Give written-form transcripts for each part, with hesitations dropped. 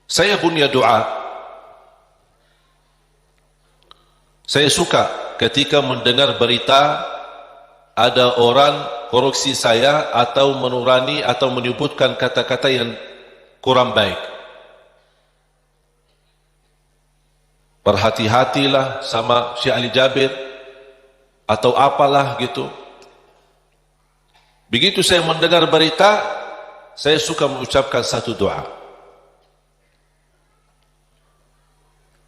Saya punya doa. Saya suka ketika mendengar berita ada orang koreksi saya atau menurani atau menyebutkan kata-kata yang kurang baik. Berhati-hatilah sama Syekh Ali Jabir atau apalah gitu. Begitu saya mendengar berita, saya suka mengucapkan satu doa.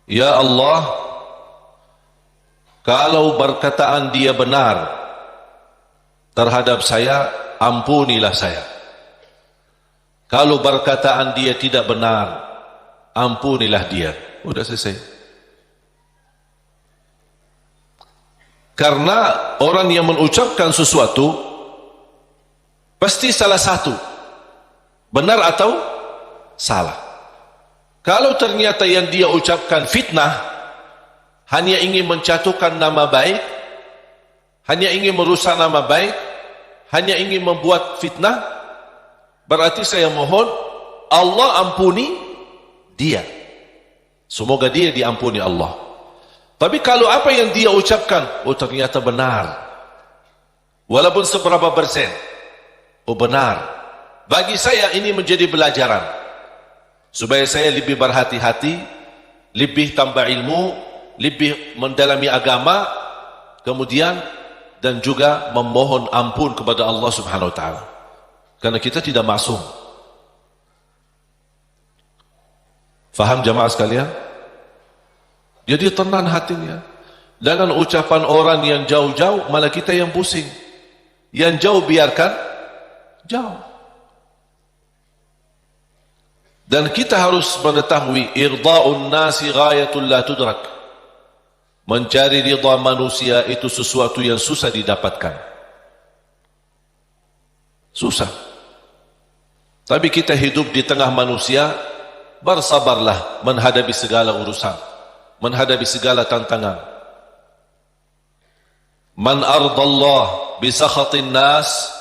Ya Allah, kalau perkataan dia benar terhadap saya, ampunilah saya. Kalau perkataan dia tidak benar, ampunilah dia. Sudah selesai. Karena orang yang mengucapkan sesuatu pasti salah satu, benar atau salah. Kalau ternyata yang dia ucapkan fitnah, hanya ingin menjatuhkan nama baik, hanya ingin merusak nama baik, hanya ingin membuat fitnah, berarti saya mohon Allah ampuni dia. Semoga dia diampuni Allah. Tapi kalau apa yang dia ucapkan, oh ternyata benar, walaupun seberapa persen, oh benar, bagi saya ini menjadi pelajaran, supaya saya lebih berhati-hati, lebih tambah ilmu, lebih mendalami agama, kemudian dan juga memohon ampun kepada Allah Subhanahu Wa Taala, karena kita tidak maksum. Faham jamaah sekalian? Jadi tenang hatinya. Dengan ucapan orang yang jauh-jauh, malah kita yang pusing. Yang jauh biarkan jauh. Dan kita harus mengetahui irda'un nasi ghayatul la tudrak. Mencari ridha manusia itu sesuatu yang susah didapatkan. Susah. Tapi kita hidup di tengah manusia, bersabarlah menghadapi segala urusan, menghadapi segala tantangan. Man ardallah bisakhatin nas,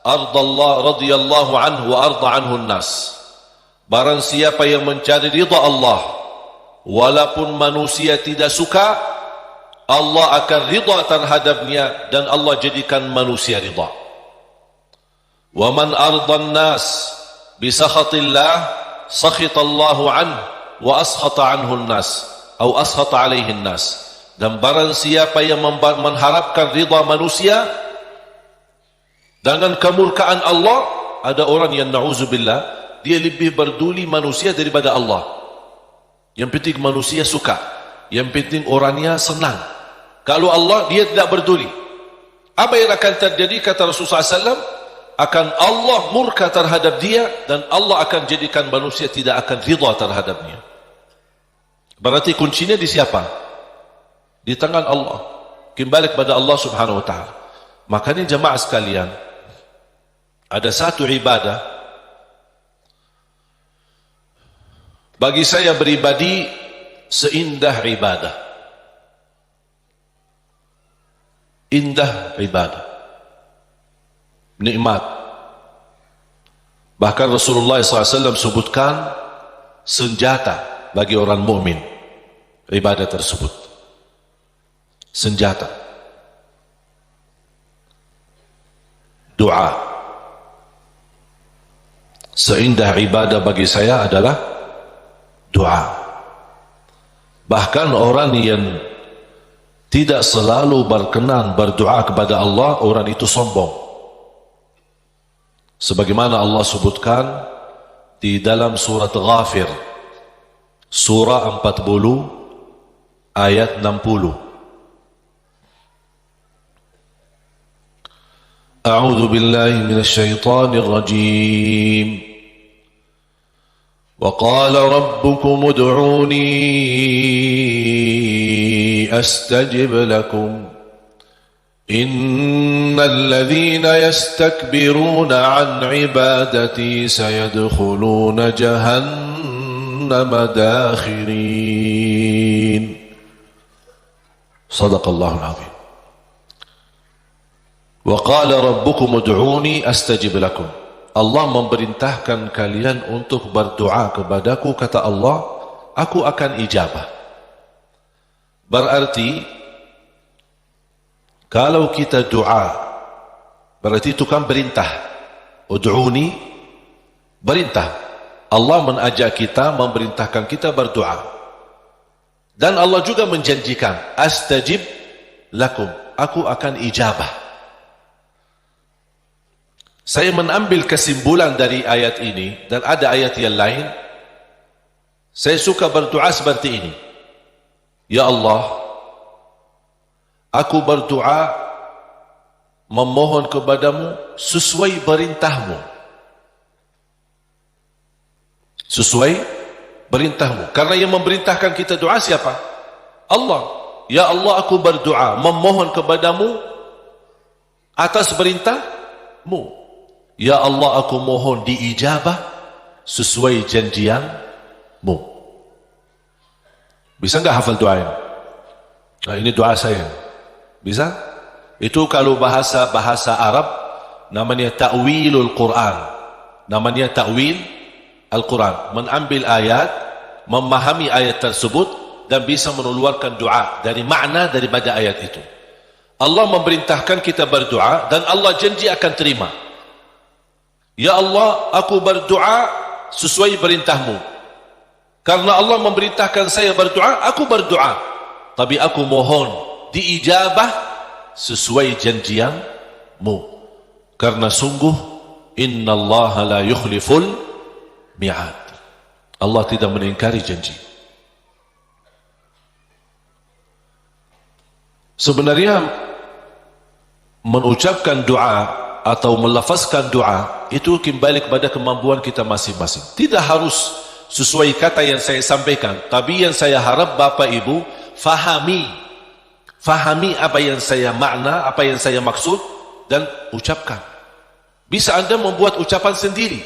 ardallah radiyallahu anhu wa arda anhu nas. Barang siapa yang mencari ridha Allah, walaupun manusia tidak suka, Allah akan ridha terhadapnya dan Allah jadikan manusia ridha. Wa man ardan nas bisakhatillah, sakhitallahu anhu wa askhata anhu nas. Atau ashata alaihin nas. Dan barang siapa yang mengharapkan ridha manusia dengan kemurkaan Allah, ada orang yang na'udzubillah, dia lebih peduli manusia daripada Allah. Yang penting manusia suka, yang penting orangnya senang. Kalau Allah, dia tidak peduli. Apa yang akan terjadi, kata Rasulullah SAW, akan Allah murka terhadap dia, dan Allah akan jadikan manusia tidak akan ridha terhadapnya. Berarti kuncinya di siapa? Di tangan Allah. Kembali kepada Allah Subhanahu Wa Taala. Makanya jemaah sekalian, ada satu ibadah bagi saya pribadi seindah ibadah. Indah ibadah, nikmat. Bahkan Rasulullah SAW sebutkan senjata bagi orang mukmin ibadah tersebut. Senjata. Doa. Seindah ibadah bagi saya adalah doa. Bahkan orang yang tidak selalu berkenan berdoa kepada Allah, orang itu sombong. Sebagaimana Allah sebutkan di dalam surat Ghafir, surah 40 ayat 60. A'udzu billahi minasy syaithanir rajim. Wa qala rabbukum ud'uni astajib lakum. Innal ladzina yastakbiruna 'an 'ibadati sayadkhuluna jahannama dakhirin. Sadaqallahul azim. Wa qala rabbukum ud'uni astajib lakum. Allah memerintahkan kalian untuk berdoa kepadaku, kata Allah, aku akan ijabah. Berarti kalau kita doa, berarti itu kan perintah. Ud'uni, perintah. Allah mengajak kita, memerintahkan kita berdoa. Dan Allah juga menjanjikan, astajib lakum, aku akan ijabah. Saya mengambil kesimpulan dari ayat ini, dan ada ayat yang lain. Saya suka berdoa seperti ini. Ya Allah, aku berdoa memohon kepadamu sesuai perintahmu. Sesuai perintahmu. Karena yang memerintahkan kita doa siapa? Allah. Ya Allah, aku berdoa memohon kepadamu atas perintahmu. Ya Allah, aku mohon diijabah sesuai janjianmu. Bisa enggak hafal doa ini? Nah, ini doa saya. Bisa? Itu kalau bahasa Arab namanya ta'wilul Quran. Namanya ta'wil Al-Quran. Mengambil ayat, memahami ayat tersebut dan bisa mengeluarkan doa dari makna daripada ayat itu. Allah memerintahkan kita berdoa dan Allah janji akan terima. Ya Allah, aku berdoa sesuai perintahmu. Karena Allah memerintahkan saya berdoa, aku berdoa. Tapi aku mohon diijabah sesuai janjianmu. Karena sungguh, innallaha la yukhliful mi'ad. Allah tidak mengingkari janji. Sebenarnya mengucapkan doa atau melafazkan doa itu kembali kepada kemampuan kita masing-masing. Tidak harus sesuai kata yang saya sampaikan, tapi yang saya harap Bapak Ibu fahami apa yang saya makna, apa yang saya maksud, dan ucapkan. Bisa Anda membuat ucapan sendiri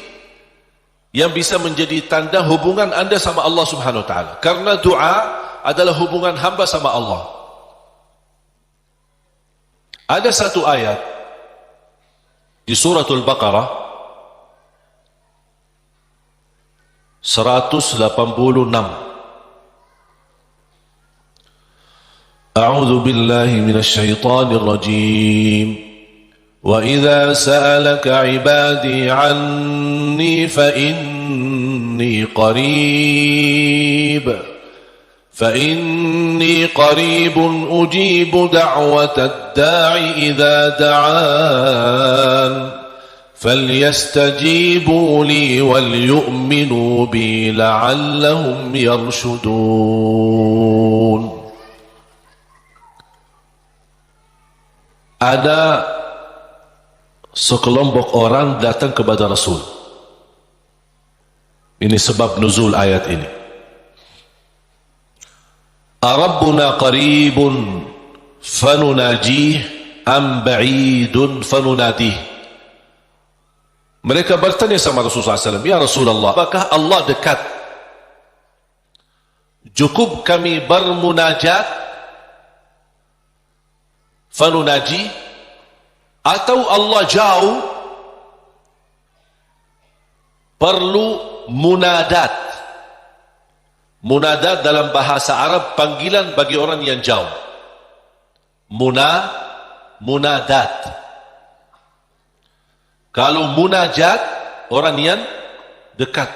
yang bisa menjadi tanda hubungan Anda sama Allah Subhanahu wa taala. Karena doa adalah hubungan hamba sama Allah. Ada satu ayat di suratul Baqarah 186. A'udzu billahi minasy syaithanir rajim. Wa idza sa'alaka 'ibadi 'anni fa inni qarib. فإني قريب أجيب دعوة الداع إذا دعان فليستجيبوا لي وليؤمنوا بي لعلهم يرشدون. Ada sekelompok orang datang kepada Rasul. Ini sebab nuzul ayat ini. Arabbuna qaribun fanunajih am ba'idun fanunadih. Mereka bertanya sama Rasulullah SAW, ya Rasulullah, apakah Allah dekat? Cukup kami bermunajat fanunajih, atau Allah jauh perlu munadat? Munadat dalam bahasa Arab panggilan bagi orang yang jauh. Munadat. Kalau munajat orang yang dekat.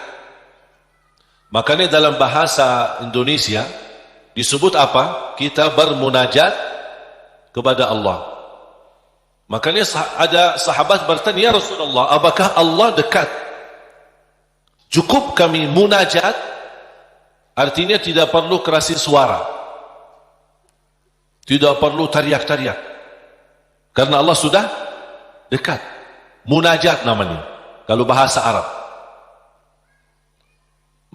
Makanya dalam bahasa Indonesia disebut apa? Kita bermunajat kepada Allah. Makanya ada sahabat bertanya, ya Rasulullah, apakah Allah dekat? Cukup kami munajat. Artinya tidak perlu kerasin suara, tidak perlu teriak-teriak, karena Allah sudah dekat. Munajat namanya kalau bahasa Arab.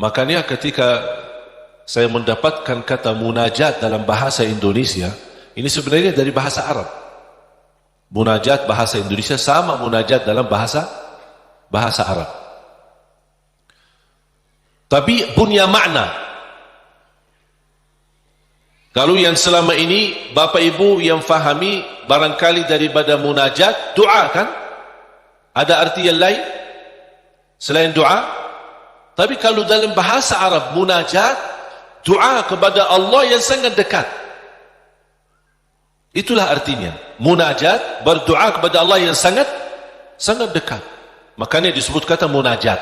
Makanya ketika saya mendapatkan kata munajat dalam bahasa Indonesia, ini sebenarnya dari bahasa Arab. Munajat bahasa Indonesia sama munajat dalam bahasa Arab, tapi punya makna. Kalau yang selama ini Bapak Ibu yang fahami barangkali daripada munajat, doa kan? Ada arti yang lain? selain doa. Tapi kalau dalam bahasa Arab munajat, doa kepada Allah yang sangat dekat. Itulah artinya. Munajat, berdoa kepada Allah yang sangat dekat. Makanya disebut kata munajat.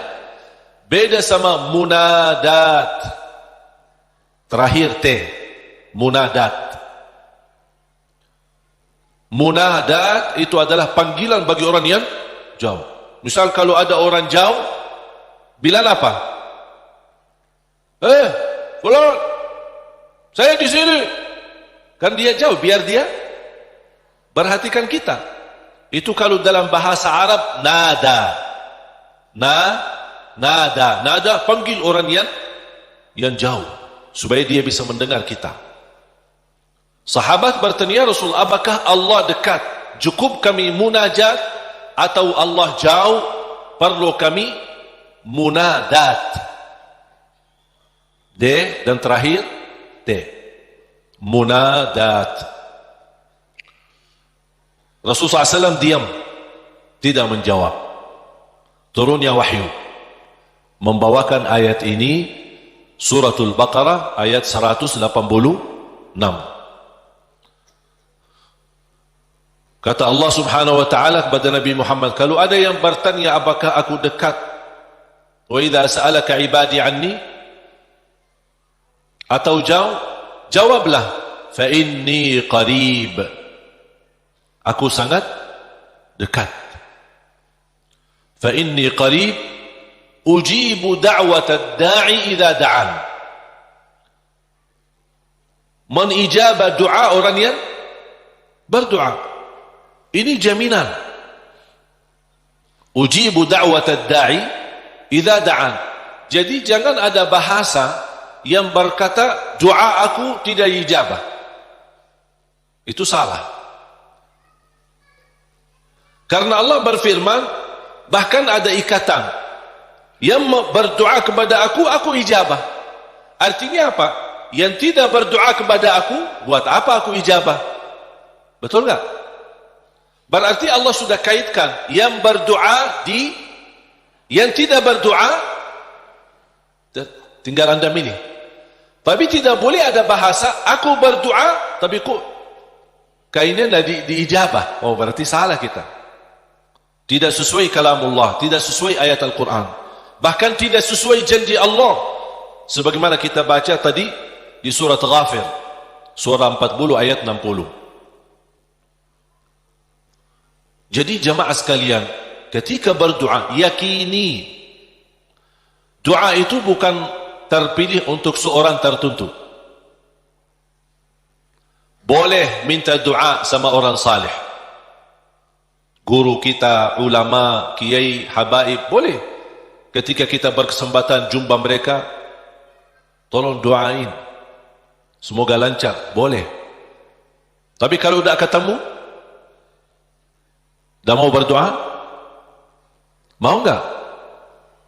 Beda sama munadat. Terakhir T. Munadat. Munadat itu adalah panggilan bagi orang yang jauh. Misal kalau ada orang jauh, bilang apa? Fulan, saya di sini. Kan dia jauh, biar dia perhatikan kita. Itu kalau dalam bahasa Arab nada. Nada panggil orang yang jauh supaya dia bisa mendengar kita. Sahabat bertanya, Rasul, apakah Allah dekat? Cukup kami munajat atau Allah jauh? Perlu kami munadat. D dan terakhir T. Munadat. Rasulullah SAW diam, tidak menjawab. Turunnya wahyu membawakan ayat ini, suratul Baqarah ayat 186. Kata Allah Subhanahu wa taala kepada Nabi Muhammad, kalau ada yang bertanya apakah aku dekat, wa idza sa'alaka ibadi anni, atau jauh, jawablah, fa inni qarib, aku sangat dekat. Fa inni qarib ujibu da'watad da'i idza da'an. Man ijaba doa orang yang berdoa. Ini jaminan. Ujibu da'watad da'i idza da'an. Jadi jangan ada bahasa yang berkata doa aku tidak ijabah. Itu salah. Karena Allah berfirman, bahkan ada ikatan, yang berdoa kepada aku ijabah. Artinya apa? Yang tidak berdoa kepada aku, buat apa aku ijabah? Betul enggak? Berarti Allah sudah kaitkan yang berdoa di, yang tidak berdoa tinggal anda milih. Tapi tidak boleh ada bahasa aku berdoa tapi kok kayaknya diijabah. Oh, berarti salah kita. Tidak sesuai kalamullah, tidak sesuai ayat Al-Quran, bahkan tidak sesuai janji Allah, sebagaimana kita baca tadi di surat Ghafir, surah 40 ayat 60. Jadi jamaah sekalian, ketika berdoa, yakini doa itu bukan terpilih untuk seorang tertentu. Boleh minta doa sama orang saleh, guru kita, ulama, kiai, habaib, boleh. Ketika kita berkesempatan jumpa mereka, tolong doain, semoga lancar, boleh. Tapi kalau tidak ketemu, tidak mau berdoa, mau enggak?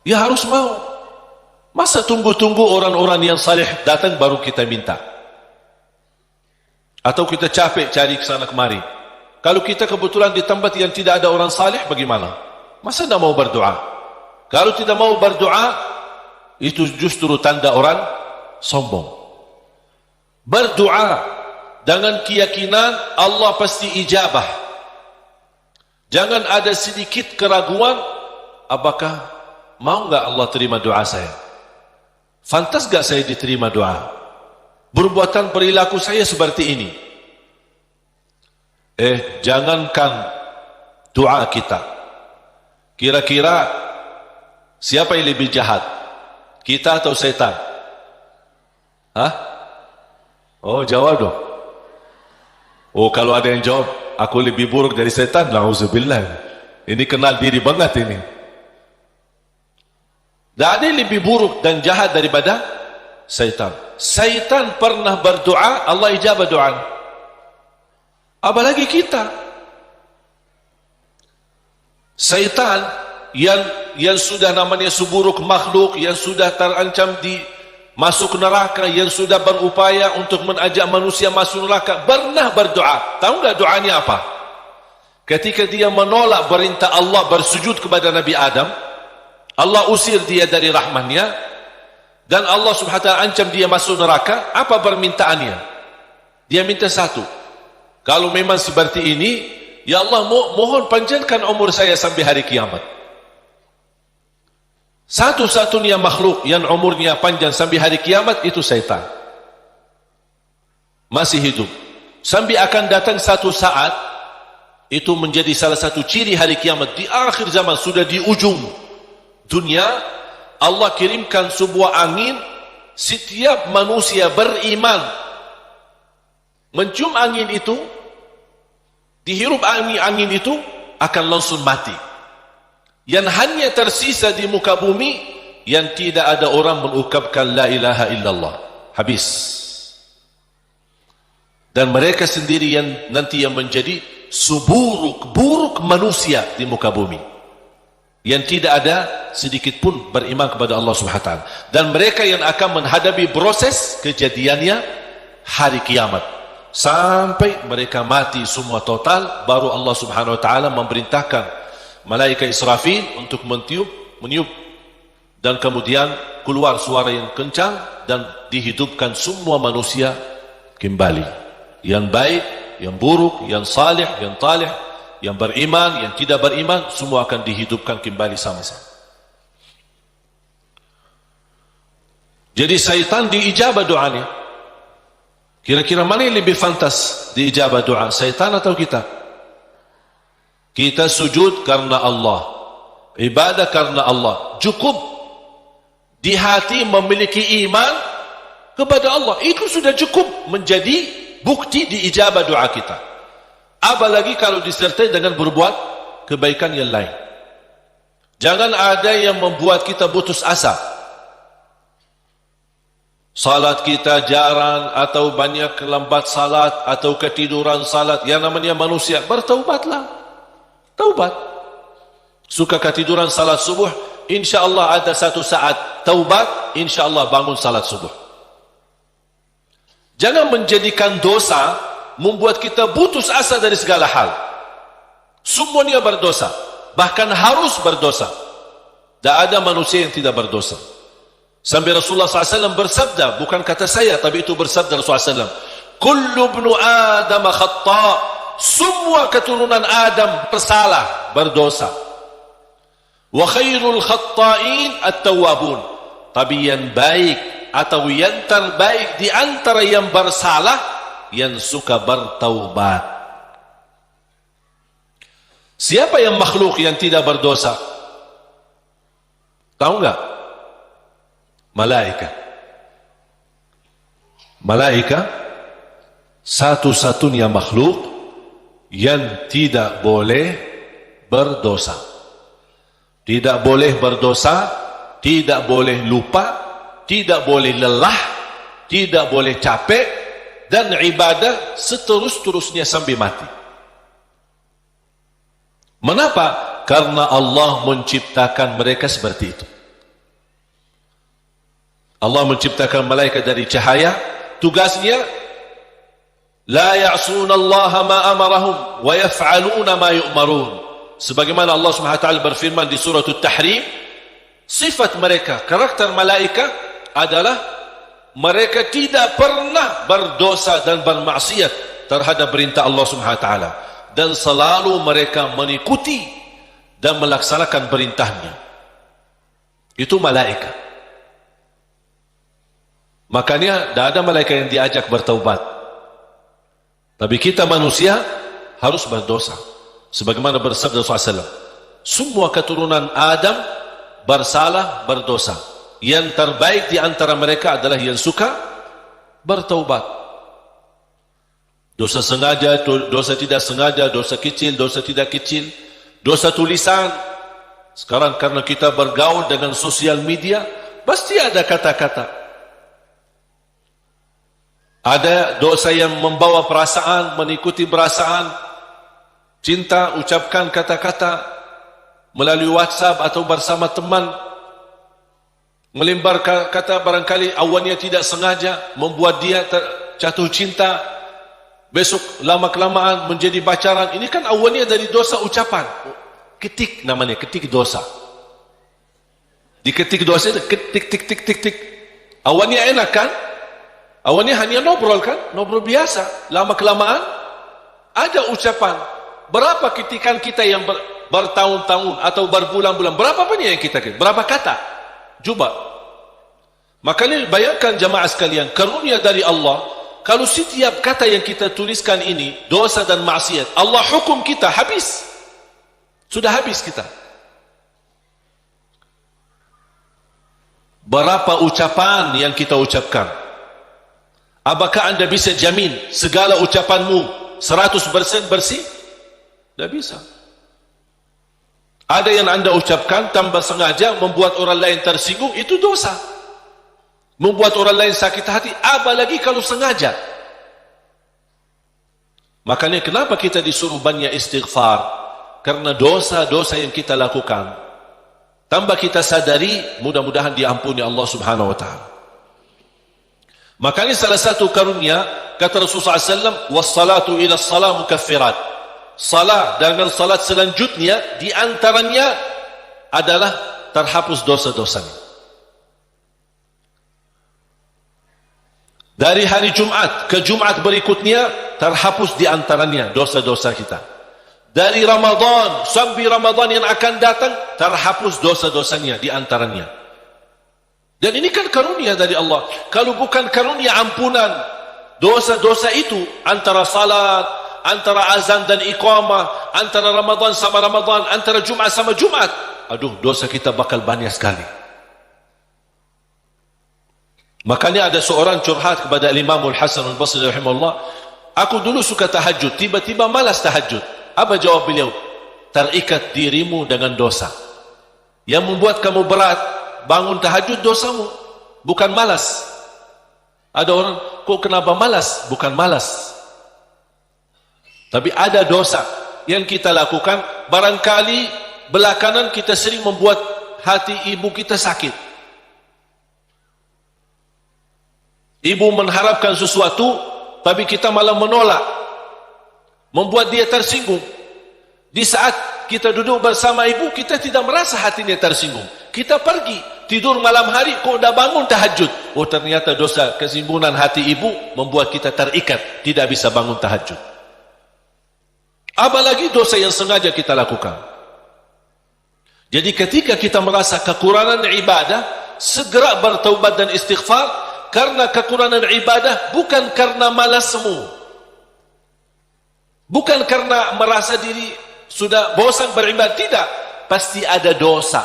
Ya harus mau. Masa tunggu-tunggu orang-orang yang saleh datang baru kita minta? Atau kita capek cari ke sana kemari? Kalau kita kebetulan di tempat yang tidak ada orang saleh, bagaimana? Masa tidak mau berdoa? Kalau tidak mau berdoa, itu justru tanda orang sombong. Berdoa dengan keyakinan Allah pasti ijabah. Jangan ada sedikit keraguan, apakah mau enggak Allah terima doa saya? Fantas enggak saya diterima doa? Perbuatan perilaku saya seperti ini. Jangankan doa kita, kira-kira siapa yang lebih jahat? Kita atau setan? Hah? Oh, jawab dong. Oh, kalau ada yang jawab aku lebih buruk dari setan, na'udzubillah. Ini kenal diri banget ini. Tak ada yang lebih buruk dan jahat daripada syaitan. Syaitan pernah berdoa, Allah ijabah doa. Apalagi kita. Syaitan yang sudah namanya seburuk makhluk, yang sudah terancam di masuk neraka, yang sudah berupaya untuk mengajak manusia masuk neraka, pernah berdoa. Tahu enggak doanya apa? Ketika dia menolak perintah Allah bersujud kepada Nabi Adam, Allah usir dia dari rahmannya, dan Allah subhanahu wa ta'ala ancam dia masuk neraka. Apa permintaannya? Dia minta satu, kalau memang seperti ini, ya Allah, mohon panjangkan umur saya sampai hari kiamat. Satu-satunya makhluk yang umurnya panjang sampai hari kiamat itu syaitan. Masih hidup. Sampai akan datang satu saat, itu menjadi salah satu ciri hari kiamat. Di akhir zaman, sudah di ujung dunia, Allah kirimkan sebuah angin. Setiap manusia beriman mencium angin itu, dihirup angin itu, akan langsung mati. Yang hanya tersisa di muka bumi, yang tidak ada orang mengucapkan la ilaha illallah. Habis. Dan mereka sendiri yang nanti yang menjadi seburuk-buruk manusia di muka bumi, yang tidak ada sedikit pun beriman kepada Allah subhanahu wa ta'ala. Dan mereka yang akan menghadapi proses kejadiannya hari kiamat, sampai mereka mati semua total, baru Allah subhanahu wa ta'ala memerintahkan malaikat Israfil untuk meniup, dan kemudian keluar suara yang kencang, dan dihidupkan semua manusia kembali, yang baik, yang buruk, yang salih, yang talih, yang beriman, yang tidak beriman, semua akan dihidupkan kembali sama-sama. Jadi syaitan diijabah doanya. Kira-kira mana yang lebih fantas diijabah doa, syaitan atau kita? Kita sujud karena Allah, ibadah karena Allah. Cukup di hati memiliki iman kepada Allah, itu sudah cukup menjadi bukti diijabah doa kita. Apalagi kalau disertai dengan berbuat kebaikan yang lain. Jangan ada yang membuat kita putus asa. Salat kita jarang, atau banyak lambat salat, atau ketiduran salat. Yang namanya manusia, bertaubatlah. Taubat. Suka ketiduran salat subuh, insyaAllah ada satu saat taubat, insyaAllah bangun salat subuh. Jangan menjadikan dosa membuat kita putus asa dari segala hal. Semuanya berdosa, bahkan harus berdosa. Tak ada manusia yang tidak berdosa. Sampai Rasulullah SAW bersabda, bukan kata saya, tapi itu bersabda Rasulullah SAW, kullu ibnu Adam khata', semua keturunan Adam bersalah, berdosa. Wa khairul khatta'in at-tawwabun, tapi yang baik atau yang terbaik di antara yang bersalah, yang suka bertaubat. Siapa yang makhluk yang tidak berdosa? Tahu enggak? Malaikat. Malaikat satu-satunya makhluk yang tidak boleh berdosa. Tidak boleh berdosa, tidak boleh lupa, tidak boleh lelah, tidak boleh capek, dan ibadah seterus-terusnya sampai mati. Mengapa? Karena Allah menciptakan mereka seperti itu. Allah menciptakan malaikat dari cahaya. Tugasnya la ya'suna Allah ma amarahum wa yaf'aluna ma yu'marun. Sebagaimana Allah Subhanahu wa taala berfirman di surah At-Tahrim, sifat mereka, karakter malaikat adalah mereka tidak pernah berdosa dan bermaksiat terhadap perintah Allah Subhanahu wa taala, dan selalu mereka mengikuti dan melaksanakan perintahnya. Itu malaikat. Makanya tidak ada malaikat yang diajak bertaubat. Tapi kita manusia harus berdosa. Sebagaimana bersabda Rasulullah SAW, semua keturunan Adam bersalah, berdosa. Yang terbaik di antara mereka adalah yang suka bertaubat. Dosa sengaja, dosa tidak sengaja, dosa kecil, dosa tidak kecil, dosa tulisan. Sekarang karena kita bergaul dengan sosial media, pasti ada kata-kata. Ada dosa yang membawa perasaan, mengikuti perasaan, cinta, ucapkan kata-kata melalui WhatsApp atau bersama teman, melembar kata barangkali awalnya tidak sengaja, membuat dia jatuh cinta, besok lama-kelamaan menjadi pacaran. Ini kan awalnya dari dosa ucapan. Ketik namanya, ketik dosa. Diketik dosa itu, tik, tik, tik, tik, tik. Awalnya enak kan? Awalnya hanya ngobrol kan? Ngobrol biasa. Lama-kelamaan, ada ucapan. Berapa ketikan kita yang bertahun-tahun atau berbulan-bulan? Berapa banyak yang kita ketik? Berapa kata? Coba. Makanya bayangkan jamaah sekalian, karunia dari Allah, kalau setiap kata yang kita tuliskan ini, dosa dan maksiat, Allah hukum kita, habis. Sudah habis kita. Berapa ucapan yang kita ucapkan? Apakah anda bisa jamin segala ucapanmu 100% bersih? Tidak bisa. Ada yang anda ucapkan tanpa sengaja membuat orang lain tersinggung, itu dosa. Membuat orang lain sakit hati, apalagi kalau sengaja. Makanya kenapa kita disuruh banyak istighfar? Karena dosa-dosa yang kita lakukan, tambah kita sadari, mudah-mudahan diampuni Allah Subhanahu wa ta'ala. Makanya salah satu karunia, kata Rasulullah SAW, wassalatu ila salam mukaffirat. Salat dengan salat selanjutnya, di antaranya adalah terhapus dosa-dosanya. Dari hari Jumat ke Jumat berikutnya, terhapus di antaranya dosa-dosa kita. Dari Ramadan sampai Ramadan yang akan datang, terhapus dosa-dosanya di antaranya. Dan ini kan karunia dari Allah. Kalau bukan karunia ampunan dosa-dosa itu, antara salat, antara azan dan iqamah, antara Ramadan sama Ramadan, antara Jumat sama Jumat, aduh, dosa kita bakal banyak sekali. Makanya ada seorang curhat kepada Imam Al-Hasan Al-Basri rahimahullah, aku dulu suka tahajud, tiba-tiba malas tahajud. Apa jawab beliau? Terikat dirimu dengan dosa. Yang membuat kamu berat bangun tahajud, dosamu, bukan malas. Ada orang, kok kenapa malas? Bukan malas, tapi ada dosa yang kita lakukan. Barangkali belakangan kita sering membuat hati ibu kita sakit. Ibu mengharapkan sesuatu, tapi kita malah menolak, membuat dia tersinggung. Di saat kita duduk bersama ibu, kita tidak merasa hatinya tersinggung. Kita pergi, tidur malam hari, kok dah bangun tahajud. Oh, ternyata dosa kesimpulan hati ibu membuat kita terikat, tidak bisa bangun tahajud. Apalagi dosa yang sengaja kita lakukan. Jadi ketika kita merasa kekurangan ibadah, segera bertaubat dan istighfar. Karena kekurangan ibadah bukan karena malasmu, bukan karena merasa diri sudah bosan beribadah, tidak. Pasti ada dosa.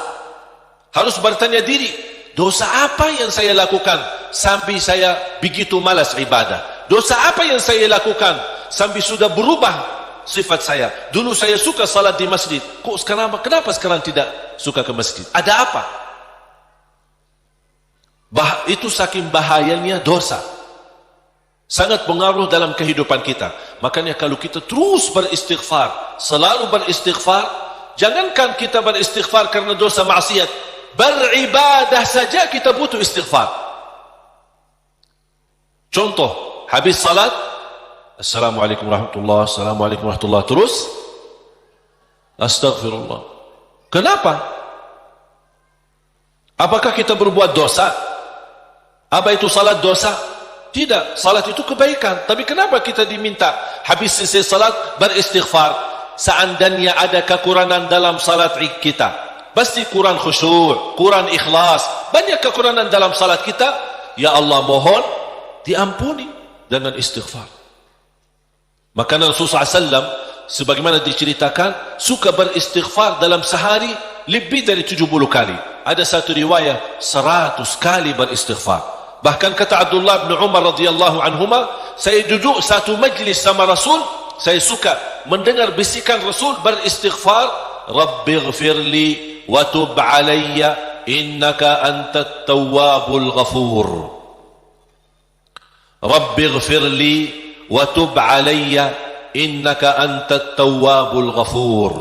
Harus bertanya diri, dosa apa yang saya lakukan sampai saya begitu malas ibadah? Dosa apa yang saya lakukan sampai sudah berubah sifat saya? Dulu saya suka salat di masjid, kok sekarang, kenapa sekarang tidak suka ke masjid? Ada apa? Itu saking bahayanya dosa, sangat pengaruh dalam kehidupan kita. Makanya kalau kita terus beristighfar, selalu beristighfar, jangankan kita beristighfar karena dosa maksiat, beribadah saja kita butuh istighfar. Contoh, habis salat, Assalamualaikum warahmatullahi wabarakatuh, Assalamualaikum warahmatullahi wabarakatuh, terus Astaghfirullah. Kenapa? Apakah kita berbuat dosa? Apa itu salat dosa? Tidak, salat itu kebaikan. Tapi kenapa kita diminta habis selesai salat beristighfar? Seandainya ada kekurangan dalam salat kita, pasti kurang khusyuk, kurang ikhlas, banyak kekurangan dalam salat kita. Ya Allah, mohon diampuni dengan istighfar. Maka Rasulullah SAW, sebagaimana diceritakan, suka beristighfar dalam sehari lebih dari 70 kali. Ada satu riwayat 100 kali beristighfar. Bahkan kata Abdullah bin Umar radhiyallahu anhuma, saya duduk satu majlis sama Rasul, saya suka mendengar bisikan Rasul beristighfar, Rabbighfirli wa tub alayya innaka antat tawwabul ghafur. Rabbighfirli wa tub alayya innaka antat tawwabul ghafur.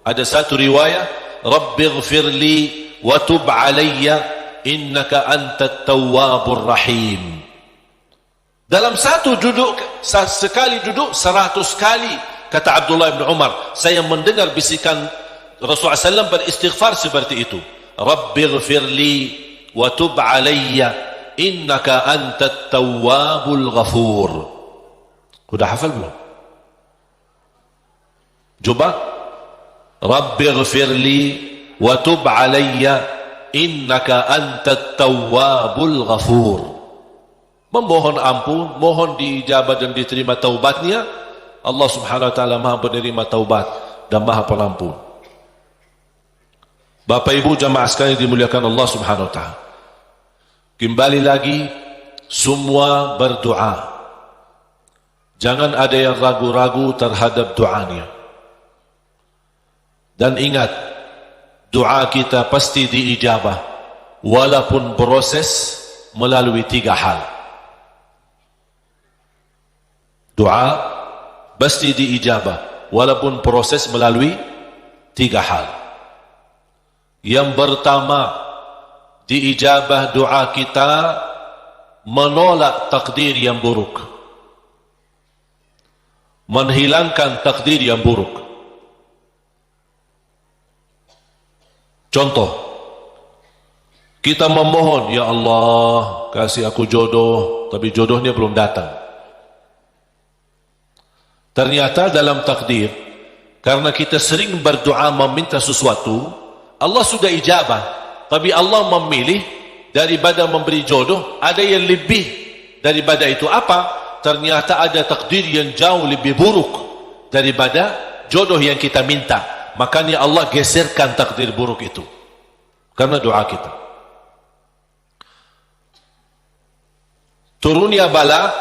Ada satu riwayat, Rabbighfirli wa tub alayya innaka antat tawwabur rahim. Dalam satu duduk, sekali duduk 100 kali, kata Abdullah bin Umar, saya mendengar bisikan Rasulullah SAW beristighfar seperti itu. Rabbighfirli wa tub alayya innaka antat tawwabul ghafur. Sudah hafal belum? Coba. Rabbighfirli wa tub alayya innaka antat tawwabul ghafur. Memohon ampun, mohon diijabah dan diterima taubatnya. Allah Subhanahu wa taala Maha penerima taubat dan Maha Pengampun. Bapak Ibu jamaah sekalian dimuliakan Allah Subhanahu wa taala. Kembali lagi semua berdoa. Jangan ada yang ragu-ragu terhadap doanya. Dan ingat, doa kita pasti diijabah walaupun proses melalui 3 hal. Doa pasti diijabah walaupun proses melalui 3 hal. Yang pertama, diijabah doa kita menolak takdir yang buruk, menghilangkan takdir yang buruk. Contoh, kita memohon, ya Allah kasih aku jodoh, tapi jodohnya belum datang. Ternyata dalam takdir, karena kita sering berdoa meminta sesuatu, Allah sudah ijabah, tapi Allah memilih daripada memberi jodoh, ada yang lebih daripada itu. Apa? Ternyata ada takdir yang jauh lebih buruk daripada jodoh yang kita minta. Makanya Allah geserkan takdir buruk itu karena doa kita. Turunnya bala,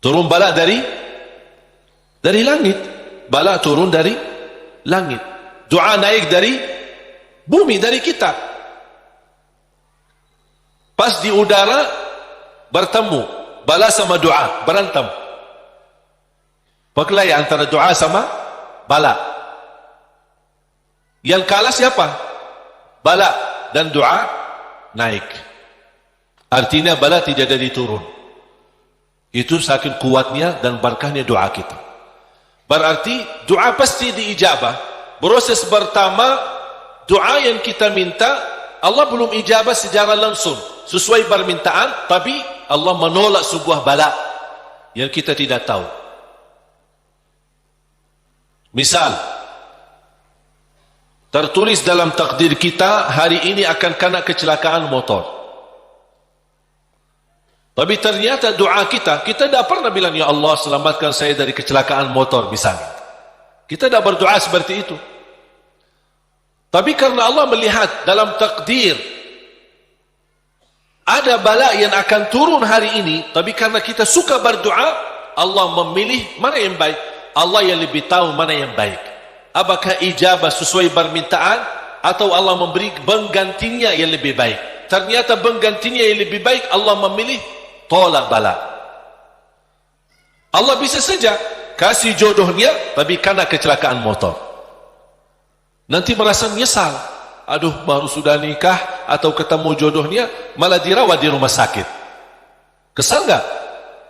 turun bala dari langit. Bala turun dari langit. Doa naik dari bumi, dari kita. Pas di udara bertemu, bala sama doa berantem. Perkelahian antara doa sama bala. Yang kalah siapa? Bala, dan doa naik. Artinya bala tidak jadi turun. Itu saking kuatnya dan berkahnya doa kita. Berarti doa pasti diijabah. Proses pertama, doa yang kita minta, Allah belum ijabah secara langsung sesuai permintaan, tapi Allah menolak sebuah bala yang kita tidak tahu. Misal, tertulis dalam takdir kita hari ini akan kena kecelakaan motor, tapi ternyata doa kita tidak pernah bilang, ya Allah selamatkan saya dari kecelakaan motor misalnya. Kita tidak berdoa seperti itu. Tapi karena Allah melihat dalam takdir ada bala yang akan turun hari ini, tapi karena kita suka berdoa, Allah memilih mana yang baik. Allah yang lebih tahu mana yang baik. Apakah ijabah sesuai permintaan atau Allah memberi penggantinya yang lebih baik. Ternyata penggantinya yang lebih baik, Allah memilih tolak bala. Allah bisa saja kasih jodohnya tapi karena kecelakaan motor. Nanti merasa menyesal. Aduh, baru sudah nikah atau ketemu jodohnya malah dirawat di rumah sakit. Kesal gak?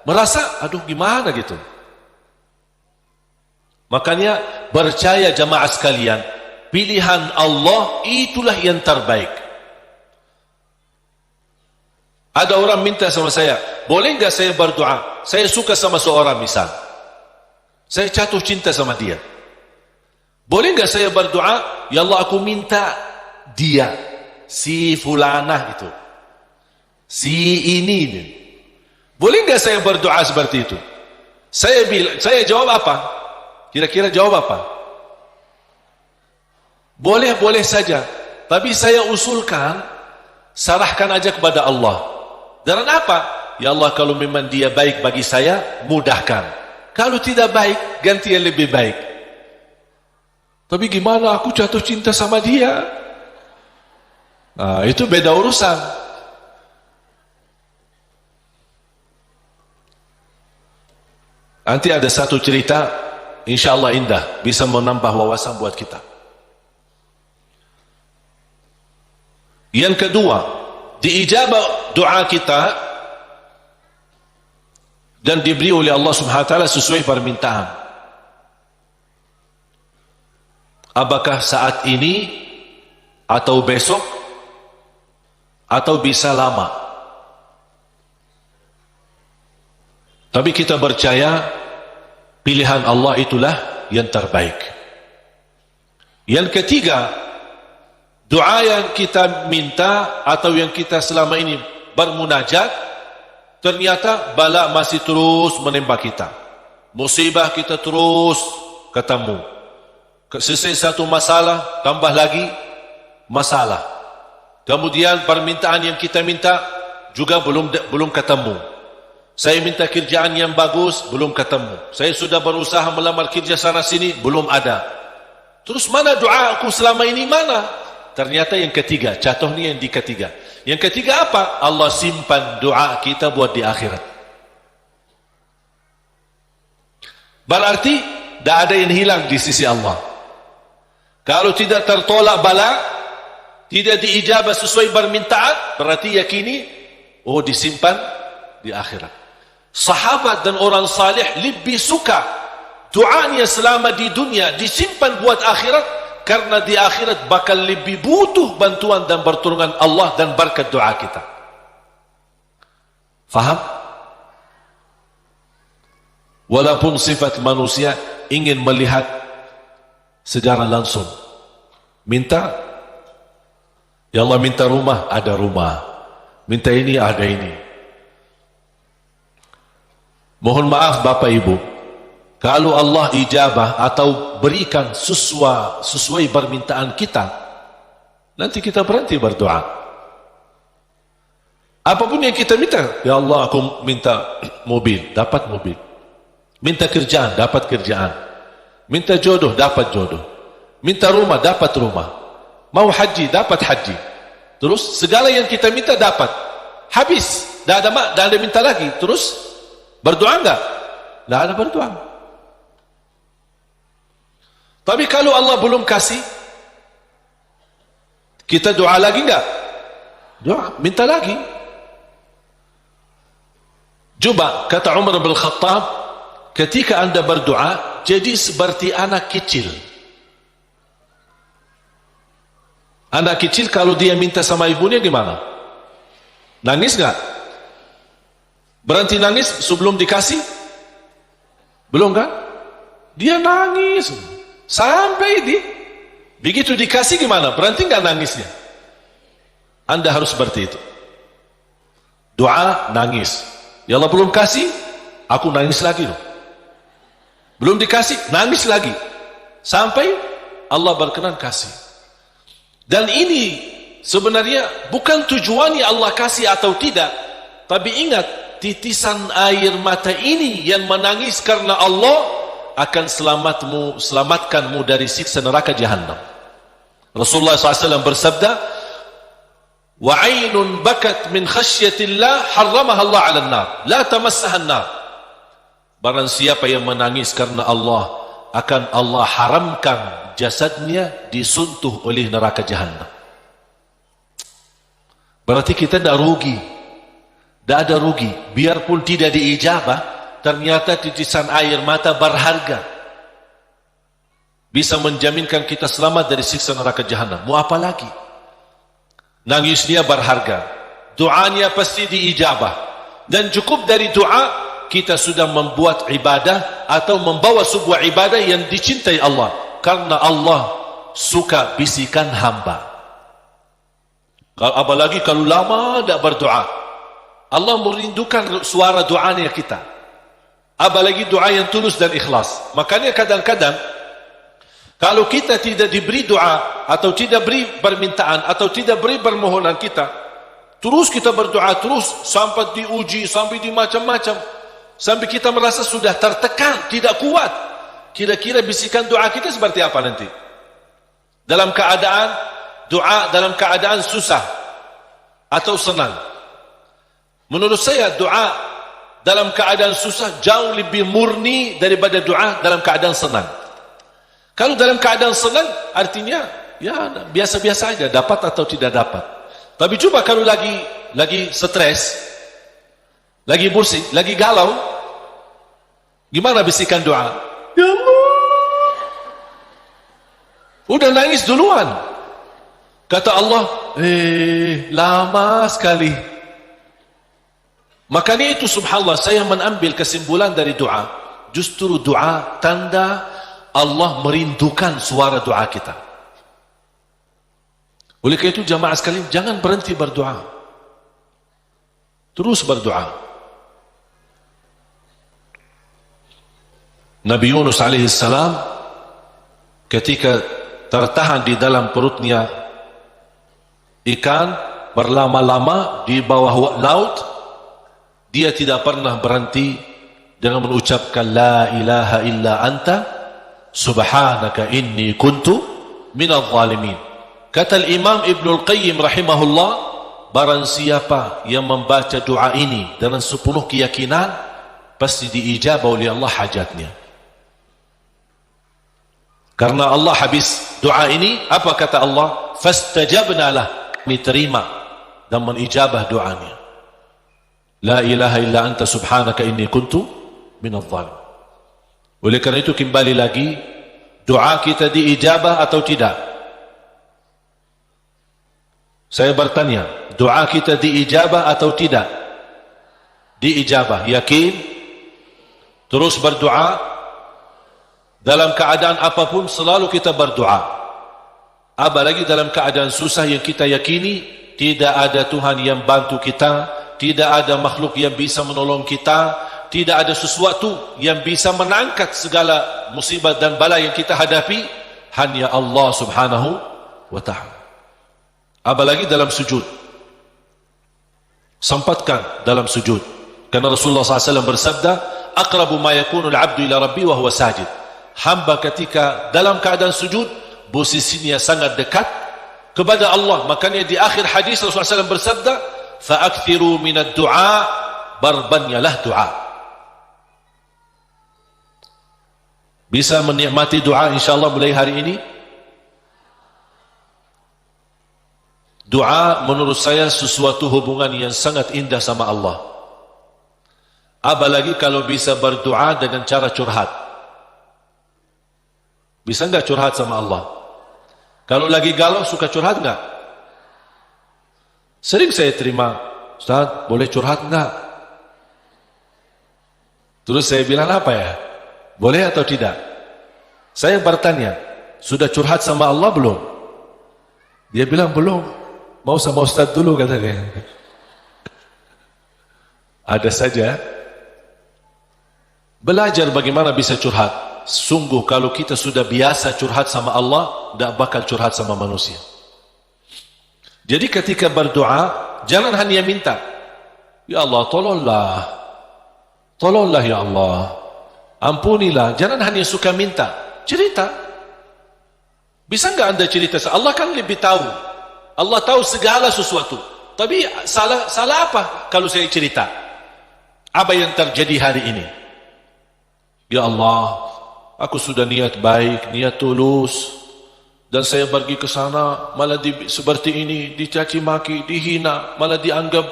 Merasa, aduh gimana gitu. Makanya percaya jamaah sekalian, pilihan Allah itulah yang terbaik. Ada orang minta sama saya, boleh gak saya berdoa? Saya suka sama seorang misal, saya jatuh cinta sama dia. Boleh gak saya berdoa, ya Allah aku minta dia, si fulanah itu, si ini. Boleh gak saya berdoa seperti itu? Saya jawab apa? Kira-kira jawab apa? Boleh saja, tapi saya usulkan, serahkan aja kepada Allah. Dan apa? Ya Allah, kalau memang dia baik bagi saya, mudahkan. Kalau tidak baik, ganti yang lebih baik. Tapi gimana aku jatuh cinta sama dia? Nah, itu beda urusan. Nanti ada satu cerita, insya Allah indah, bisa menambah wawasan buat kita. Yang kedua, diijabah doa kita dan diberi oleh Allah Subhanahu wa taala sesuai permintaan. Apakah saat ini atau besok, atau bisa lama. Tapi kita percaya pilihan Allah itulah yang terbaik. Yang ketiga, doa yang kita minta atau yang kita selama ini bermunajat, ternyata bala masih terus menimpa kita. Musibah kita terus ketemu. Selesai satu masalah, tambah lagi masalah. Kemudian permintaan yang kita minta juga belum ketemu. Saya minta kerjaan yang bagus, belum ketemu. Saya sudah berusaha melamar kerja sana sini, belum ada. Terus mana doa aku selama ini mana? Ternyata yang ketiga, contohnya yang di ketiga. Yang ketiga apa? Allah simpan doa kita buat di akhirat. Berarti tidak ada yang hilang di sisi Allah. Kalau tidak tertolak bala, tidak diijabah sesuai permintaan, berarti yakini, oh disimpan di akhirat. Sahabat dan orang salih lebih suka doanya selama di dunia disimpan buat akhirat, karena di akhirat bakal lebih butuh bantuan dan pertolongan Allah dan berkat doa kita. Faham? Walaupun sifat manusia ingin melihat secara langsung, minta, ya Allah minta rumah, ada rumah. Minta ini, ada ini. Mohon maaf Bapak Ibu, kalau Allah ijabah atau berikan sesuai permintaan kita, nanti kita berhenti berdoa. Apapun yang kita minta, ya Allah aku minta mobil, dapat mobil. Minta kerjaan, dapat kerjaan. Minta jodoh, dapat jodoh. Minta rumah, dapat rumah. Mau haji, dapat haji. Terus segala yang kita minta dapat. Habis, dah ada minta lagi. Terus berdoa enggak? Enggak ada berdoa. Tapi kalau Allah belum kasih, kita doa lagi enggak? Doa, minta lagi. Coba kata Umar bin Khattab, ketika anda berdoa, jadi seperti anak kecil. Anak kecil kalau dia minta sama ibunya gimana? Nangis gak? Berhenti nangis sebelum dikasih? Belum kan? Dia nangis sampai begitu dikasih gimana? Berhenti gak nangisnya? Anda harus seperti itu. Doa nangis. Ya Allah belum kasih, aku nangis lagi loh. Belum dikasih, nangis lagi. Sampai Allah berkenan kasih. Dan ini sebenarnya bukan tujuannya Allah kasih atau tidak. Tapi ingat, titisan air mata ini yang menangis karena Allah akan selamatkanmu dari siksa neraka Jahannam. Rasulullah SAW bersabda, wa ainun bakat min khasyatillah harramaha Allah 'alan nar, la tamassaha an-nar. Barang siapa yang menangis karena Allah, akan Allah haramkan jasadnya disuntuh oleh neraka Jahannam. Berarti kita tidak rugi, tidak ada rugi. Biarpun tidak diijabah, ternyata titisan air mata berharga, bisa menjaminkan kita selamat dari siksa neraka Jahannam. Mau apa lagi? Nangisnya berharga, doanya pasti diijabah, dan cukup dari doa kita sudah membuat ibadah atau membawa sebuah ibadah yang dicintai Allah, karena Allah suka bisikan hamba. Apalagi kalau lama tidak berdoa, Allah merindukan suara doanya kita. Apalagi doa yang tulus dan ikhlas. Makanya kadang-kadang kalau kita tidak diberi doa atau tidak beri permintaan atau tidak beri permohonan kita, terus kita berdoa terus sampai diuji, sampai di macam-macam, sampai kita merasa sudah tertekan, tidak kuat. Kira-kira bisikan doa kita seperti apa nanti? Dalam keadaan doa, dalam keadaan susah atau senang? Menurut saya doa dalam keadaan susah jauh lebih murni daripada doa dalam keadaan senang. Kalau dalam keadaan senang artinya ya biasa-biasa aja, dapat atau tidak dapat. Tapi coba kalau lagi stres, lagi pusing, lagi galau, gimana bisikan doa? Ya Allah, udah nangis duluan. Kata Allah, lama sekali. Makanya itu subhanallah, saya mengambil kesimpulan dari doa. Justru doa tanda Allah merindukan suara doa kita. Oleh karena itu jamaah sekalian, jangan berhenti berdoa. Terus berdoa. Nabi Yunus alaihissalam ketika tertahan di dalam perutnya ikan berlama-lama di bawah laut, dia tidak pernah berhenti dengan mengucapkan la ilaha illa anta subhanaka inni kuntu minadh zalimin. Kata Imam Ibnul Qayyim rahimahullah, barang siapa yang membaca doa ini dengan sepenuh keyakinan, pasti diijabah oleh Allah hajatnya. Karena Allah habis doa ini, apa kata Allah? Fastajabna lah, kami terima dan menijabah doanya. La ilaha illa anta subhanaka inni kuntu minadh zalim. Oleh kerana itu kembali lagi, doa kita diijabah atau tidak? Saya bertanya, doa kita diijabah atau tidak? Diijabah, yakin? Terus berdoa, dalam keadaan apapun selalu kita berdoa. Apalagi dalam keadaan susah yang kita yakini tidak ada Tuhan yang bantu kita, tidak ada makhluk yang bisa menolong kita, tidak ada sesuatu yang bisa mengangkat segala musibah dan bala yang kita hadapi, hanya Allah subhanahu wa ta'ala. Apalagi dalam sujud, sempatkan dalam sujud, karena Rasulullah SAW bersabda, aqrabu ma yakunu al-'abdu ila rabbi wa huwa sajid. Hamba ketika dalam keadaan sujud, posisinya sangat dekat kepada Allah. Makanya di akhir hadis Rasulullah SAW bersabda, fa'akthiru minad du'a, berbanyalah doa. Bisa menikmati doa insyaAllah mulai hari ini. Doa menurut saya sesuatu hubungan yang sangat indah sama Allah. Apalagi kalau bisa berdoa dengan cara curhat. Bisa enggak curhat sama Allah? Kalau lagi galau suka curhat enggak? Sering saya terima, Ustaz, boleh curhat enggak? Terus saya bilang apa ya? Boleh atau tidak? Saya bertanya, sudah curhat sama Allah belum? Dia bilang belum. Mau sama Ustaz dulu katanya. Ada saja. Belajar bagaimana bisa curhat. Sungguh kalau kita sudah biasa curhat sama Allah, tidak bakal curhat sama manusia. Jadi ketika berdoa, jangan hanya minta, ya Allah tolonglah, tolonglah ya Allah, ampunilah. Jangan hanya suka minta, cerita. Bisa enggak anda cerita? Allah kan lebih tahu. Allah tahu segala sesuatu. Tapi salah apa kalau saya cerita? Apa yang terjadi hari ini? Ya Allah, aku sudah niat baik, niat tulus, dan saya pergi ke sana malah seperti ini, dicaci maki, dihina, malah dianggap,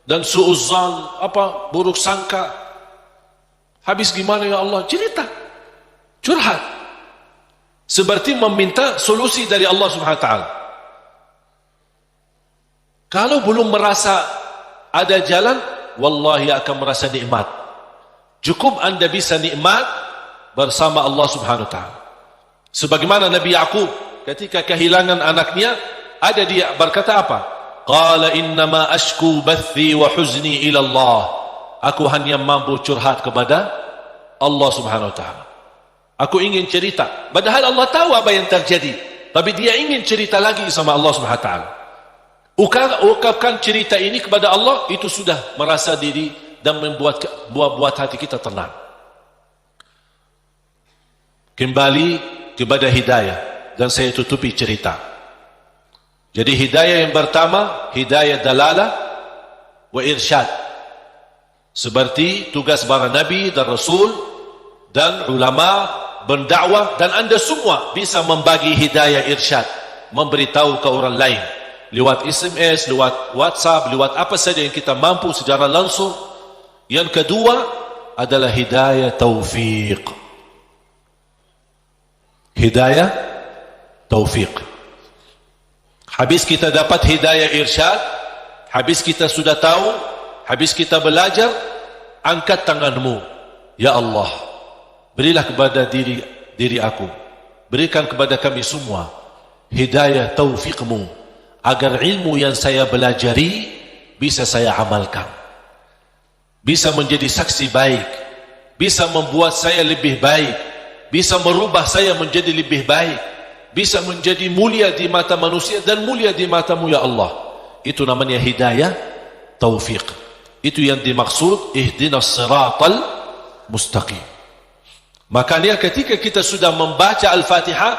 dan su'uzzan, buruk sangka. Habis gimana ya Allah? Cerita, curhat, seperti meminta solusi dari Allah Subhanahu wa Ta'ala. Kalau belum merasa ada jalan, wallahi akan merasa nikmat. Cukup anda bisa nikmat bersama Allah Subhanahu wa Ta'ala. Sebagaimana Nabi Yaqub ketika kehilangan anaknya, ada dia berkata apa? Qala innama ashku bathi wa huzni ila Allah. Aku hanya mampu curhat kepada Allah Subhanahu wa Ta'ala. Aku ingin cerita. Padahal Allah tahu apa yang terjadi, tapi dia ingin cerita lagi sama Allah Subhanahu wa Ta'ala. Ungkapkan cerita ini kepada Allah, itu sudah merasa diri dan membuat hati kita tenang. Kembali kepada hidayah, dan saya tutupi cerita. Jadi hidayah yang pertama, hidayah dalalah wa irsyad. Seperti tugas para nabi dan rasul dan ulama berdakwah, dan anda semua bisa membagi hidayah irsyad, memberitahu ke orang lain lewat SMS, lewat WhatsApp, lewat apa saja yang kita mampu secara langsung. Yang kedua adalah hidayah taufiq. Hidayah taufiq. Habis kita dapat hidayah irsyad, habis kita sudah tahu, habis kita belajar, angkat tanganmu. Ya Allah, berilah kepada diri aku, berikan kepada kami semua hidayah taufikmu, agar ilmu yang saya belajari bisa saya amalkan, bisa menjadi saksi baik, bisa membuat saya lebih baik, bisa merubah saya menjadi lebih baik, bisa menjadi mulia di mata manusia dan mulia di matamu ya Allah. Itu namanya hidayah taufik. Itu yang dimaksud ihdinas siratal mustaqim. Makanya ketika kita sudah membaca Al-Fatihah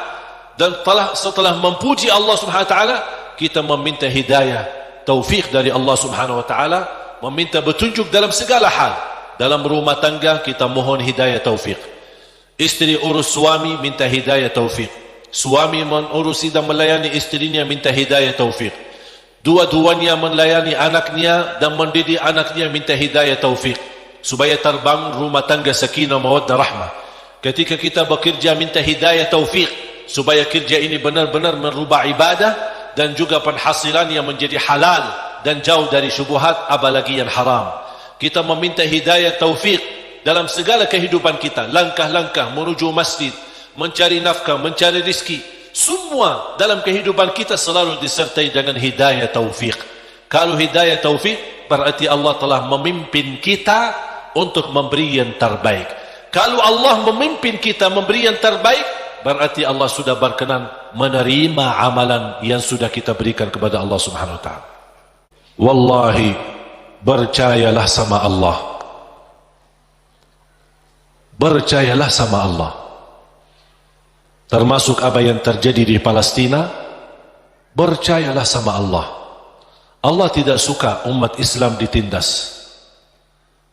dan setelah memuji Allah Subhanahu wa taala, kita meminta hidayah taufik dari Allah Subhanahu wa taala, meminta petunjuk dalam segala hal. Dalam rumah tangga kita mohon hidayah taufik. Istri urus suami minta hidayah taufik. Suami mengurusi dan melayani istrinya minta hidayah taufik. Dua-duanya melayani anaknya dan mendidik anaknya minta hidayah taufik, supaya terbangun rumah tangga sakinah mawaddah rahmah. Ketika kita bekerja minta hidayah taufik, supaya kerja ini benar-benar merubah ibadah dan juga penghasilannya menjadi halal dan jauh dari syubhat apalagi yang haram. Kita meminta hidayah taufik dalam segala kehidupan kita, langkah-langkah menuju masjid, mencari nafkah, mencari rizki, semua dalam kehidupan kita selalu disertai dengan hidayah taufik. Kalau hidayah taufik, berarti Allah telah memimpin kita untuk memberi yang terbaik. Kalau Allah memimpin kita memberi yang terbaik, berarti Allah sudah berkenan menerima amalan yang sudah kita berikan kepada Allah Subhanahu wa taala. Wallahi, percayalah sama Allah. Percayalah sama Allah. Termasuk apa yang terjadi di Palestina, percayalah sama Allah. Allah tidak suka umat Islam ditindas.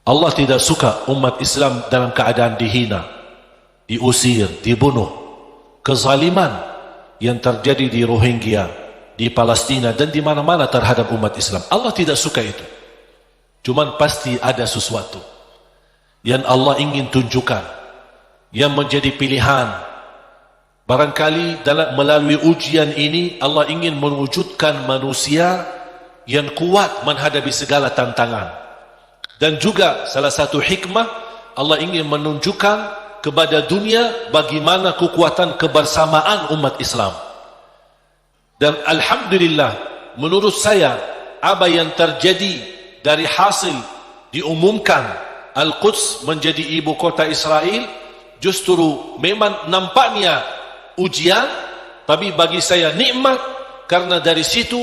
Allah tidak suka umat Islam dalam keadaan dihina, diusir, dibunuh. Kezaliman yang terjadi di Rohingya, di Palestina dan di mana-mana terhadap umat Islam, Allah tidak suka itu. Cuman pasti ada sesuatu yang Allah ingin tunjukkan, yang menjadi pilihan. Barangkali melalui ujian ini Allah ingin mewujudkan manusia yang kuat menghadapi segala tantangan. Dan juga salah satu hikmah, Allah ingin menunjukkan kepada dunia bagaimana kekuatan kebersamaan umat Islam. Dan alhamdulillah, menurut saya apa yang terjadi dari hasil diumumkan Al-Quds menjadi ibu kota Israel, justru memang nampaknya ujian, tapi bagi saya nikmat, karena dari situ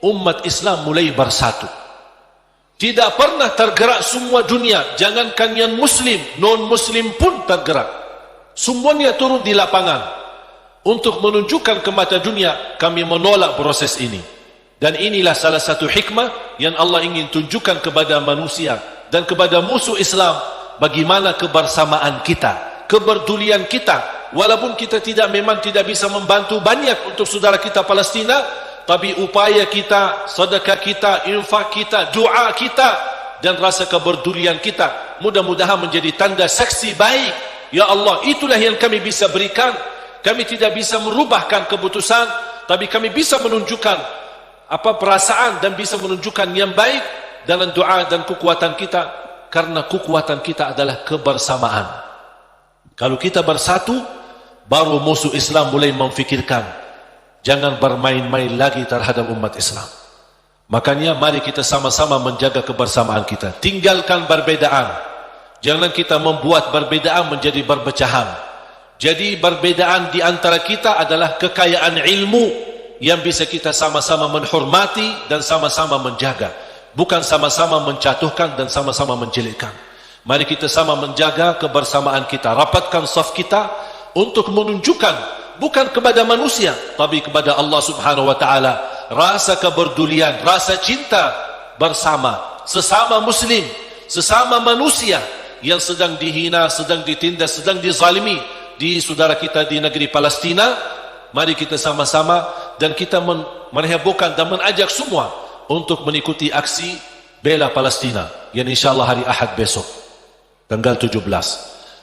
umat Islam mulai bersatu. Tidak pernah tergerak semua dunia, jangankan yang muslim, non-muslim pun tergerak. Semuanya turun di lapangan untuk menunjukkan ke mata dunia, kami menolak proses ini. Dan inilah salah satu hikmah yang Allah ingin tunjukkan kepada manusia dan kepada musuh Islam, bagaimana kebersamaan kita, kepedulian kita. Walaupun kita memang tidak bisa membantu banyak untuk saudara kita Palestina, tapi upaya kita, sedekah kita, infak kita, doa kita dan rasa kepedulian kita mudah-mudahan menjadi tanda saksi baik. Ya Allah, itulah yang kami bisa berikan. Kami tidak bisa merubahkan keputusan, tapi kami bisa menunjukkan perasaan dan bisa menunjukkan yang baik dalam doa dan kekuatan kita, karena kekuatan kita adalah kebersamaan. Kalau kita bersatu, baru musuh Islam mulai memfikirkan jangan bermain-main lagi terhadap umat Islam. Makanya mari kita sama-sama menjaga kebersamaan kita, tinggalkan perbedaan. Jangan kita membuat perbedaan menjadi perpecahan. Jadi perbedaan di antara kita adalah kekayaan ilmu yang bisa kita sama-sama menghormati dan sama-sama menjaga, bukan sama-sama menjatuhkan dan sama-sama menjelekkan. Mari kita sama menjaga kebersamaan kita, rapatkan saf kita untuk menunjukkan bukan kepada manusia tapi kepada Allah Subhanahu wa taala rasa kepedulian, rasa cinta bersama sesama muslim, sesama manusia yang sedang dihina, sedang ditindas, sedang dizalimi di saudara kita di negeri Palestina. Mari kita sama-sama dan kita menghebohkan dan mengajak semua untuk mengikuti aksi bela Palestina yang insyaallah hari Ahad besok tanggal 17.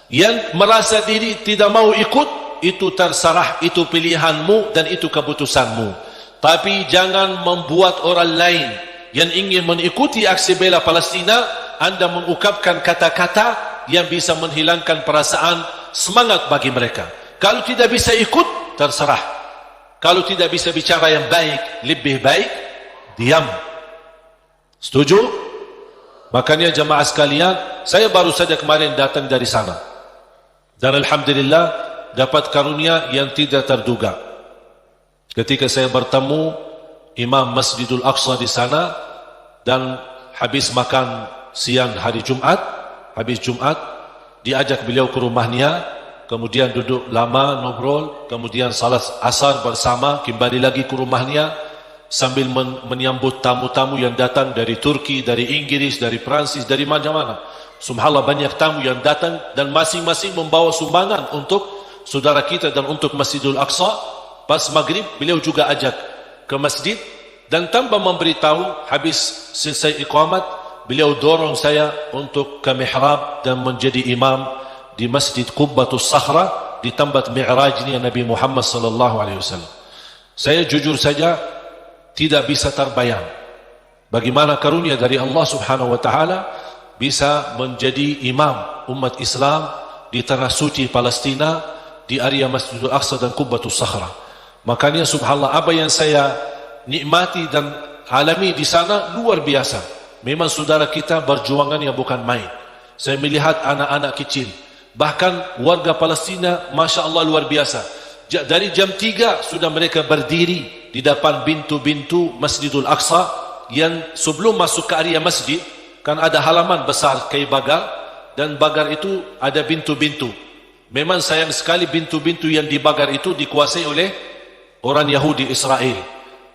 Yang merasa diri tidak mau ikut, itu terserah, itu pilihanmu dan itu keputusanmu. Tapi jangan membuat orang lain yang ingin mengikuti aksi bela Palestina, anda mengungkapkan kata-kata yang bisa menghilangkan perasaan semangat bagi mereka. Kalau tidak bisa ikut, terserah. Kalau tidak bisa bicara yang baik, lebih baik diam. Setuju? Makanya jemaah sekalian, saya baru saja kemarin datang dari sana. Dan alhamdulillah dapat karunia yang tidak terduga. Ketika saya bertemu Imam Masjidul Aqsa di sana, dan habis makan siang hari Jumat, habis Jumat diajak beliau ke rumahnya, kemudian duduk lama ngobrol, kemudian salat asar bersama, kembali lagi ke rumahnya sambil menyambut tamu-tamu yang datang dari Turki, dari Inggris, dari Perancis, dari mana-mana. Subhanallah, banyak tamu yang datang dan masing-masing membawa sumbangan untuk saudara kita dan untuk Masjidul Aqsa. Pas maghrib beliau juga ajak ke masjid, dan tanpa memberitahu, habis selesai iqamat, beliau dorong saya untuk ke mihrab dan menjadi imam di Masjid Qubbatus Sakhra di tempat mi'rajnya Nabi Muhammad sallallahu alaihi wasallam. Saya jujur saja tidak bisa terbayang bagaimana karunia dari Allah Subhanahu wa taala bisa menjadi imam umat Islam di tanah suci Palestina, di area Masjidul Aqsa dan Qubbatus Sakhra. Makanya subhanallah, apa yang saya nikmati dan alami di sana luar biasa. Memang saudara kita berjuangannya bukan main. Saya melihat anak-anak kecil, bahkan warga Palestina, Masya Allah luar biasa. Dari jam 3 sudah mereka berdiri di depan pintu-pintu Masjidul Aqsa, yang sebelum masuk ke area masjid kan ada halaman besar kayak bagar, dan bagar itu ada pintu-pintu. Memang sayang sekali pintu-pintu yang di bagar itu dikuasai oleh orang Yahudi Israel,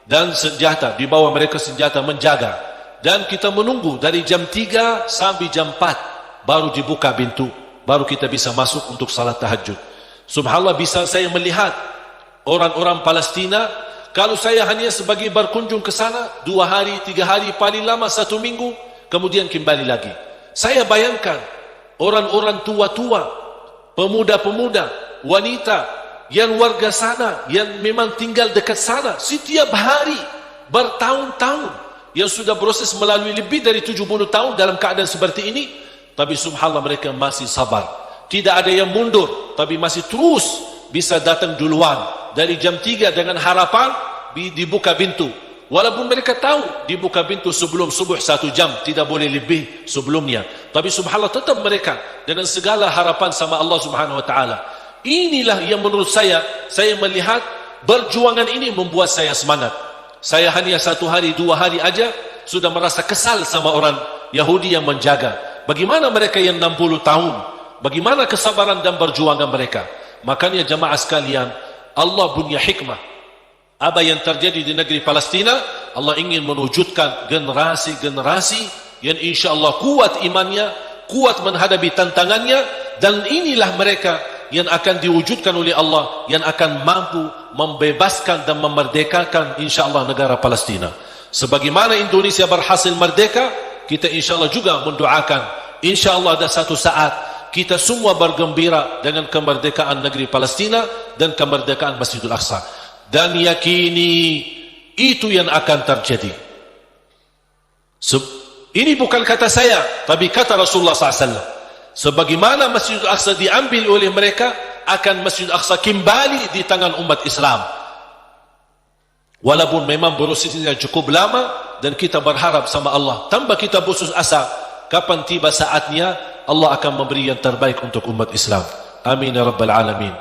dan senjata, di bawah mereka senjata menjaga. Dan kita menunggu dari jam 3 sampai jam 4 baru dibuka pintu, baru kita bisa masuk untuk salat tahajud. Subhanallah, bisa saya melihat orang-orang Palestina. Kalau saya hanya sebagai berkunjung ke sana 2 hari, 3 hari, paling lama 1 minggu, kemudian kembali lagi. Saya bayangkan orang-orang tua-tua, pemuda-pemuda, wanita yang warga sana, yang memang tinggal dekat sana, setiap hari bertahun-tahun, yang sudah proses melalui lebih dari 70 tahun dalam keadaan seperti ini. Tapi subhanallah, mereka masih sabar. Tidak ada yang mundur, tapi masih terus bisa datang duluan dari jam 3 dengan harapan dibuka pintu. Walaupun mereka tahu dibuka pintu sebelum subuh 1 jam, tidak boleh lebih sebelumnya. Tapi subhanallah, tetap mereka dengan segala harapan sama Allah Subhanahu wa taala. Inilah yang menurut saya melihat perjuangan ini membuat saya semangat. Saya hanya 1 hari, 2 hari aja sudah merasa kesal sama orang Yahudi yang menjaga. Bagaimana mereka yang 60 tahun? Bagaimana kesabaran dan perjuangan mereka? Makanya jemaah sekalian, Allah punya hikmah. Apa yang terjadi di negeri Palestina, Allah ingin mewujudkan generasi-generasi yang insya Allah kuat imannya, kuat menghadapi tantangannya, dan inilah mereka yang akan diwujudkan oleh Allah, yang akan mampu membebaskan dan memerdekakan insyaAllah negara Palestina. Sebagaimana Indonesia berhasil merdeka, kita insyaAllah juga mendoakan, insyaAllah ada satu saat kita semua bergembira dengan kemerdekaan negeri Palestina dan kemerdekaan Masjidul Aqsa. Dan yakini itu yang akan terjadi. Ini bukan kata saya, tapi kata Rasulullah SAW. Sebagaimana Masjidul Aqsa diambil oleh mereka, akan Masjidul Aqsa kembali di tangan umat Islam. Walaupun memang prosesnya cukup lama, dan kita berharap sama Allah, tanpa kita putus asa, kapan tiba saatnya Allah akan memberi yang terbaik untuk umat Islam. Amin ya rabbal alamin.